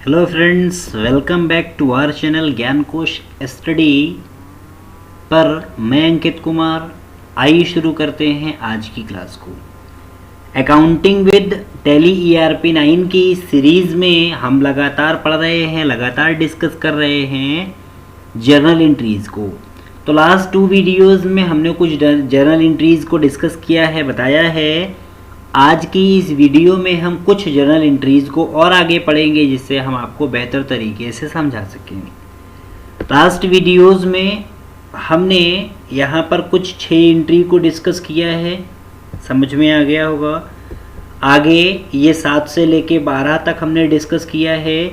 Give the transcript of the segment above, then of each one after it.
Hello friends, welcome back to our channel Gyan Kosh study पर मैं अंकित कुमार। आइए शुरू करते हैं आज की क्लास को। अकाउंटिंग विद टैली ERP 9 की सीरीज़ में हम लगातार पढ़ रहे हैं, लगातार डिस्कस कर रहे हैं जर्नल एंट्रीज़ को। तो लास्ट 2 वीडियोज़ में हमने कुछ जर्नल एंट्रीज़ को डिस्कस किया है, बताया है। आज की इस वीडियो में हम कुछ जर्नल एंट्रीज़ को और आगे पढ़ेंगे जिससे हम आपको बेहतर तरीके से समझा सकेंगे। लास्ट वीडियोज़ में हमने यहाँ पर कुछ 6 एंट्री को डिस्कस किया है, समझ में आ गया होगा। आगे ये 7 से लेके 12 तक हमने डिस्कस किया है।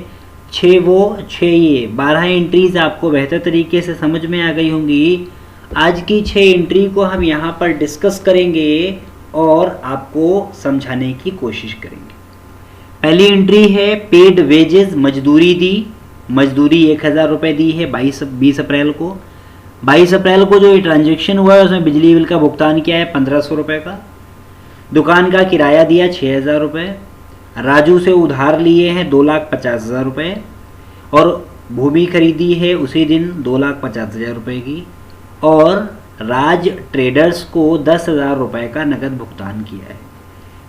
6 वो 6 ये 12 एंट्रीज़ आपको बेहतर तरीके से समझ में आ गई होंगी। आज की 6 एंट्री को हम यहाँ पर डिस्कस करेंगे और आपको समझाने की कोशिश करेंगे। पहली एंट्री है पेड वेजेस, मजदूरी दी। मजदूरी 1000 रुपये दी है 20 अप्रैल को। 22 अप्रैल को जो ये ट्रांजेक्शन हुआ है उसमें बिजली बिल का भुगतान किया है 1500 रुपये का। दुकान का किराया दिया 6000 रुपये। राजू से उधार लिए हैं 2,50,000 रुपये और भूमि खरीदी है उसी दिन 2,50,000 रुपये की। और राज ट्रेडर्स को 10,000 रुपये का नकद भुगतान किया है।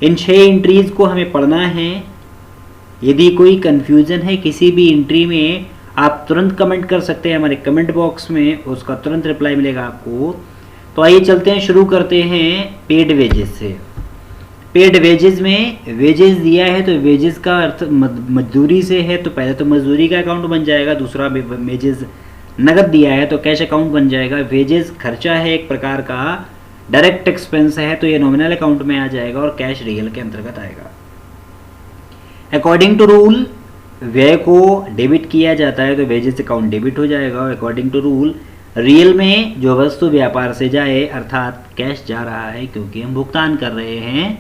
इन 6 एंट्रीज़ को हमें पढ़ना है। यदि कोई कन्फ्यूज़न है किसी भी एंट्री में, आप तुरंत कमेंट कर सकते हैं हमारे कमेंट बॉक्स में, उसका तुरंत रिप्लाई मिलेगा आपको। तो आइए चलते हैं, शुरू करते हैं पेड वेजेस से। पेड वेजेस में वेजेस दिया है तो वेजेस का अर्थ मजदूरी से है, तो पहले तो मजदूरी का अकाउंट बन जाएगा। दूसरा वेजेस नगद दिया है तो कैश अकाउंट बन जाएगा। वेजेस खर्चा है एक प्रकार का, डायरेक्ट एक्सपेंस है तो ये नॉमिनल अकाउंट में आ जाएगा और कैश रियल के अंतर्गत आएगा। अकॉर्डिंग टू रूल व्यय को डेबिट किया जाता है तो वेजेस अकाउंट डेबिट हो जाएगा। और अकॉर्डिंग टू रूल रियल में जो वस्तु व्यापार से जाए अर्थात कैश जा रहा है क्योंकि हम भुगतान कर रहे हैं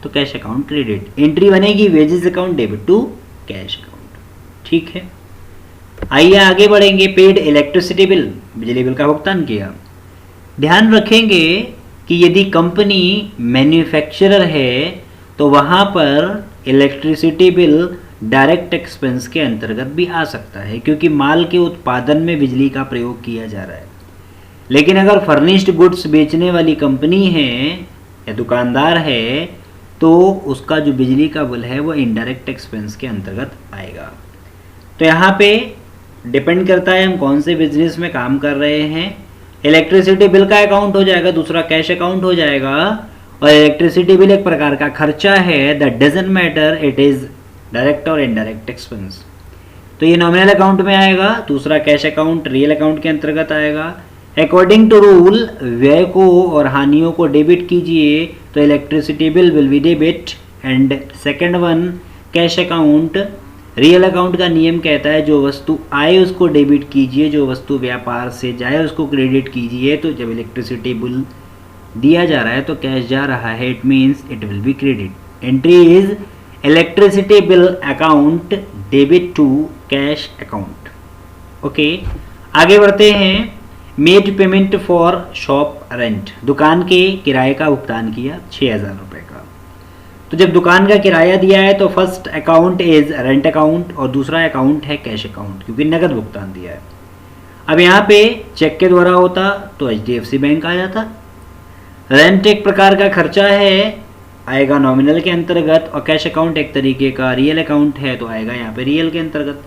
तो कैश अकाउंट क्रेडिट। एंट्री बनेगी wages account debit to cash account, ठीक है। आइए आगे बढ़ेंगे। पेड इलेक्ट्रिसिटी बिल, बिजली बिल का भुगतान किया। ध्यान रखेंगे कि यदि कंपनी मैन्युफैक्चरर है तो वहाँ पर इलेक्ट्रिसिटी बिल डायरेक्ट एक्सपेंस के अंतर्गत भी आ सकता है क्योंकि माल के उत्पादन में बिजली का प्रयोग किया जा रहा है। लेकिन अगर फर्निश्ड गुड्स बेचने वाली कंपनी है या दुकानदार है तो उसका जो बिजली का बिल है वो इनडायरेक्ट एक्सपेंस के अंतर्गत आएगा। तो यहाँ पे डिपेंड करता है हम कौन से बिजनेस में काम कर रहे हैं। इलेक्ट्रिसिटी बिल का अकाउंट हो जाएगा, दूसरा कैश अकाउंट हो जाएगा। और इलेक्ट्रिसिटी बिल एक प्रकार का खर्चा है, that doesn't matter it is direct और इनडायरेक्ट एक्सपेंस। तो ये नॉमिनल अकाउंट में आएगा, दूसरा कैश अकाउंट रियल अकाउंट के अंतर्गत आएगा। अकॉर्डिंग टू रूल व्यय को और हानियों को डेबिट कीजिए तो electricity bill will be debit and second one cash account. Real account का नियम कहता है जो वस्तु आए उसको डेबिट कीजिए, जो वस्तु व्यापार से जाए उसको क्रेडिट कीजिए। तो जब इलेक्ट्रिसिटी बिल दिया जा रहा है तो कैश जा रहा है, it means it will be credit. Entry is electricity bill account debit to cash account. Okay, आगे बढ़ते हैं। Made payment for shop rent, दुकान के किराए का भुगतान किया 6,000 रुपये का। तो जब दुकान का किराया दिया है तो first account is rent account और दूसरा अकाउंट है कैश अकाउंट क्योंकि नगद भुगतान दिया है। अब यहाँ पे चेक के द्वारा होता तो HDFC बैंक आ जाता। रेंट एक प्रकार का खर्चा है, आएगा नॉमिनल के अंतर्गत। और कैश अकाउंट एक तरीके का रियल अकाउंट है तो आएगा यहाँ पे रियल के अंतर्गत।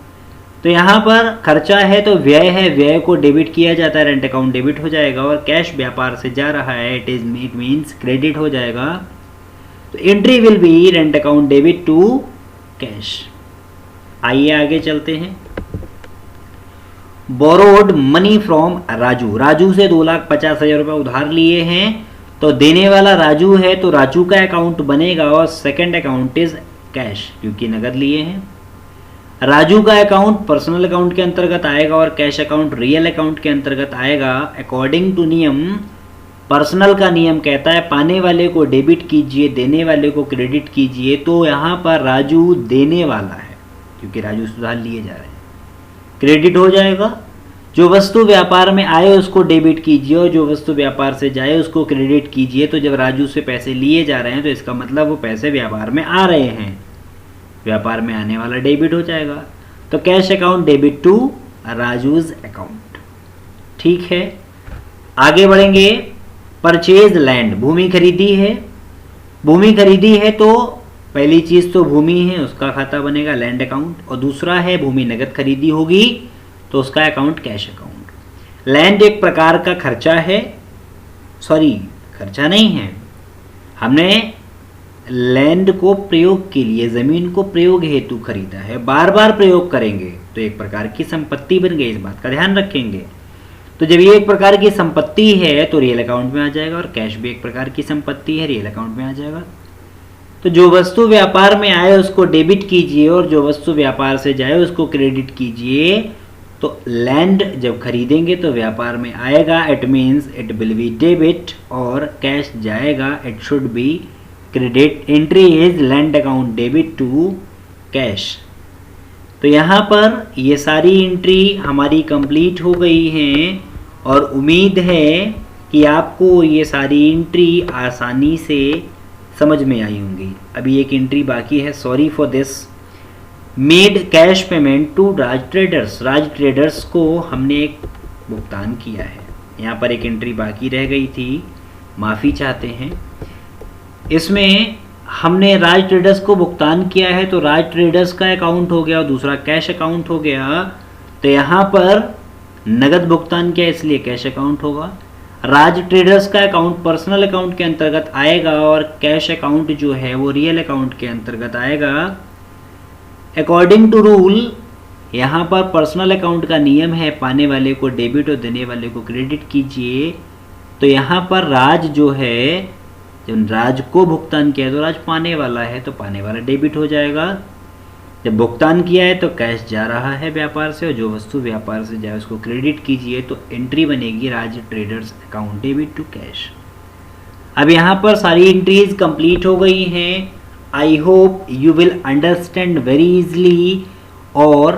तो यहाँ पर खर्चा है तो व्यय है, व्यय को डेबिट किया जाता है, रेंट अकाउंट डेबिट हो जाएगा। और कैश व्यापार से जा रहा है, इट मीन्स क्रेडिट हो जाएगा। तो entry will be rent account debit to cash. आइए आगे चलते हैं। Borrowed money from Raju, Raju से 2,50,000 रुपये उधार लिए हैं तो देने वाला राजू है तो राजू का अकाउंट बनेगा और सेकंड अकाउंट इज कैश क्योंकि नगद लिए हैं। राजू का अकाउंट पर्सनल अकाउंट के अंतर्गत आएगा और कैश अकाउंट रियल अकाउंट के अंतर्गत आएगा। अकॉर्डिंग टू नियम, पर्सनल का नियम कहता है पाने वाले को डेबिट कीजिए, देने वाले को क्रेडिट कीजिए। तो यहाँ पर राजू देने वाला है क्योंकि राजू से उधार लिए जा रहे हैं, क्रेडिट हो जाएगा। जो वस्तु व्यापार में आए उसको डेबिट कीजिए और जो वस्तु व्यापार से जाए उसको क्रेडिट कीजिए। तो जब राजू से पैसे लिए जा रहे हैं तो इसका मतलब वो पैसे व्यापार में आ रहे हैं, व्यापार में आने वाला डेबिट हो जाएगा। तो cash account debit to Raju's account. ठीक है, आगे बढ़ेंगे। परचेज लैंड, भूमि खरीदी है। भूमि खरीदी है तो पहली चीज तो भूमि है, उसका खाता बनेगा लैंड अकाउंट, और दूसरा है भूमि नगद खरीदी होगी तो उसका अकाउंट कैश अकाउंट। लैंड एक प्रकार का खर्चा है, सॉरी खर्चा नहीं है, हमने लैंड को प्रयोग के लिए, जमीन को प्रयोग हेतु खरीदा है, बार बार प्रयोग करेंगे तो एक प्रकार की संपत्ति बन गई, इस बात का ध्यान रखेंगे। तो जब ये एक प्रकार की संपत्ति है तो रियल अकाउंट में आ जाएगा, और कैश भी एक प्रकार की संपत्ति है, रियल अकाउंट में आ जाएगा। तो जो वस्तु व्यापार में आए उसको डेबिट कीजिए, और जो वस्तु व्यापार से जाए उसको क्रेडिट कीजिए। तो लैंड जब खरीदेंगे तो व्यापार में आएगा, it means it will be debit, और कैश जाएगा, it should be credit. Entry is land account debit to cash. तो यहाँ पर ये सारी एंट्री हमारी कंप्लीट हो गई हैं, और उम्मीद है कि आपको ये सारी एंट्री आसानी से समझ में आई होंगी। अभी एक एंट्री बाकी है, sorry for this. Made cash payment to Raj Traders, Raj Traders को हमने एक भुगतान किया है। यहाँ पर एक एंट्री बाकी रह गई थी, माफ़ी चाहते हैं। इसमें हमने राज ट्रेडर्स को भुगतान किया है, तो राज ट्रेडर्स का अकाउंट हो गया और दूसरा कैश अकाउंट हो गया। तो यहाँ पर नगद भुगतान किया इसलिए कैश अकाउंट होगा। राज ट्रेडर्स का अकाउंट पर्सनल अकाउंट के अंतर्गत आएगा, और कैश अकाउंट जो है वो रियल अकाउंट के अंतर्गत आएगा। अकॉर्डिंग टू रूल, यहाँ पर पर्सनल अकाउंट का नियम है, पाने वाले को डेबिट और देने वाले को क्रेडिट कीजिए। तो यहाँ पर राज जो है, जब राज को भुगतान किया है तो राज पाने वाला है, तो पाने वाला डेबिट हो जाएगा। जब भुगतान किया है तो कैश जा रहा है व्यापार से, और जो वस्तु व्यापार से जाए उसको क्रेडिट कीजिए, तो एंट्री बनेगी Raj traders account debit to cash. अब यहाँ पर सारी एंट्रीज कंप्लीट हो गई हैं। I hope you will understand very easily, और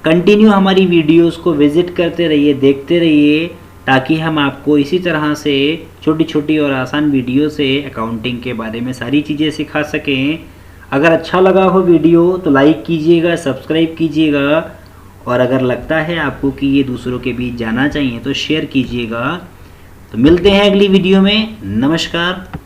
कंटिन्यू हमारी वीडियोस को विजिट करते रहिए, देखते रहिए, ताकि हम आपको इसी तरह से छोटी छोटी और आसान वीडियो से अकाउंटिंग के बारे में सारी चीज़ें सिखा सकें। अगर अच्छा लगा हो वीडियो तो लाइक कीजिएगा, सब्सक्राइब कीजिएगा, और अगर लगता है आपको कि ये दूसरों के बीच जाना चाहिए तो शेयर कीजिएगा। तो मिलते हैं अगली वीडियो में। नमस्कार।